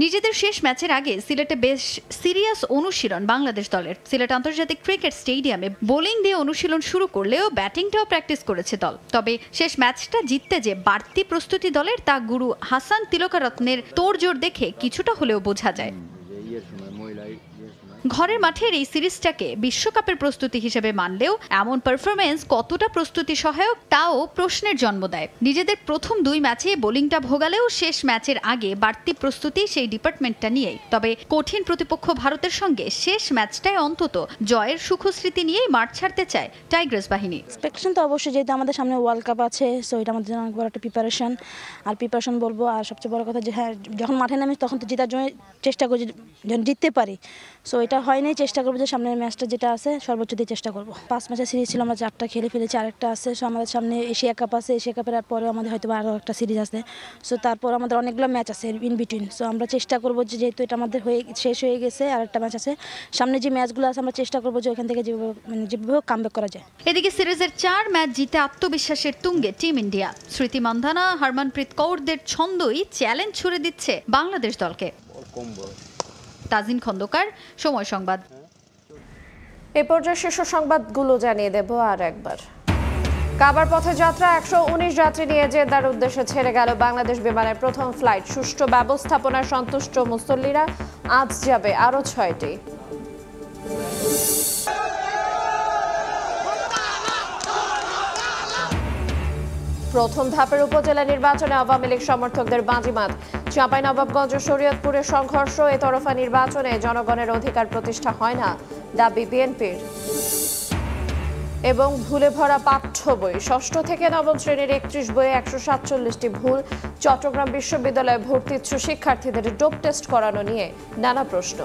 নিজেদের শেষ ম্যাচের আগে সিলেটে বেশ সিরিয়াস অনুশীলন বাংলাদেশ দলের। সিলেট আন্তর্জাতিক ক্রিকেট স্টেডিয়ামে বোলিং দিয়ে অনুশীলন শুরু করলেও ব্যাটিংটাও প্র্যাকটিস করেছে দল। তবে শেষ ম্যাচটা জিততে যে বাড়তি প্রস্তুতি দলের, তা গুরু হাসান তিলকারত্নের তোড়জোড় দেখে কিছুটা হলেও বোঝা যায়। ঘরের মাঠের এই সিরিজটাকে বিশ্বকাপের প্রস্তুতি হিসেবে মানলেও এমন পারফরমেন্স কতটা প্রস্তুতি সহায়ক তাও প্রশ্নের জন্ম দেয়। নিজেদের প্রথম 2 ম্যাচে বোলিংটা ভোগালেও শেষ ম্যাচের আগে বাড়তি প্রস্তুতি সেই ডিপার্টমেন্টটা নিয়েই। তবে কঠিন প্রতিপক্ষ ভারতের সঙ্গে শেষ ম্যাচটায় অন্তত জয়ের সুখস্মৃতি নিয়েই মাঠ ছাড়তে চায় টাইগ্রেস বাহিনী। এক্সপেকটেশন তো অবশ্যই, যেহেতু আমাদের সামনে ওয়ার্ল্ড কাপ আছে, সো এটা আমাদের জন্য অনেক বড় একটা প্রিপারেশন বলবো। আর সবচেয়ে বড় কথা যে হ্যাঁ, যখন মাঠে নামি তখন তো জেতার জন্য চেষ্টা করি, যেন জিততে পারি। সো এটা হয়নি, চেষ্টা করবো যে সামনের ম্যাচটা যেটা আছে সর্বোচ্চ দিয়ে চেষ্টা করবো। 5 ম্যাচের সিরিজ ছিল, আমরা 4টা খেলে ফেলেছি, আরেকটা আছে। সো আমাদের সামনে এশিয়া কাপ আছে, এশিয়া কাপের পরে আমাদের হয়তো আরও একটা সিরিজ আছে। সো তারপর আমাদের অনেকগুলো ম্যাচ আছে ইন বিটুইন। সো আমরা চেষ্টা করবো যে যেহেতু এটা আমাদের শেষ হয়ে গেছে, আর একটা ম্যাচ আছে সামনে, যে ম্যাচগুলো আছে আমরা চেষ্টা করবো যে ওখান থেকে যেভাবে কামব্যাক করা যায়। এদিকে সিরিজের 4 ম্যাচ জিতে আত্মবিশ্বাসের তুঙ্গে টিম ইন্ডিয়া। স্মৃতি মান্ধানা, হরমনপ্রীত কৌরদের ছন্দই চ্যালেঞ্জ ছুড়ে দিচ্ছে বাংলাদেশ দলকে। তাজিন খন্দকার, সময় সংবাদ। এ পর্যায়ে শীর্ষ সংবাদগুলো জানিয়ে দেব আর একবার। কাবার পথে যাত্রা, 119 যাত্রী নিয়ে জেদ্দার উদ্দেশ্যে ছেড়ে গেল বাংলাদেশ বিমানের প্রথম ফ্লাইট। সুষ্ঠু ব্যবস্থাপনায় সন্তুষ্ট মুসল্লিরা। আজ যাবে আরও 6টি। প্রথম ধাপের উপজেলা নির্বাচনে আওয়ামী লীগ সমর্থকদের বাজিমাত। চাঁপাইনবাবগঞ্জ ও শরীয়তপুরে সংঘর্ষ। এ তরফা নির্বাচনে জনগণের অধিকার প্রতিষ্ঠা হয় না, দাবি বিএনপির। এবং ভুলে ভরা পাঠ্য বই, 6ষ্ঠ থেকে 9ম শ্রেণীর 31 বইয়ে 147টি ভুল। চট্টগ্রাম বিশ্ববিদ্যালয়ে ভর্তি ইচ্ছু শিক্ষার্থীদের ডোপ টেস্ট করানো নিয়ে নানা প্রশ্ন।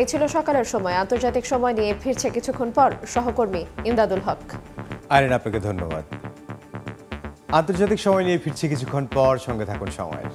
এই ছিল সকালের সময়। আন্তর্জাতিক সময় নিয়ে ফিরছে কিছুক্ষণ পর সহকর্মী ইমদাদুল হক। আরেন, আপনাকে ধন্যবাদ। আন্তর্জাতিক সময় নিয়ে ফিরছি কিছুক্ষণ পর, সঙ্গে থাকুন সময়ের।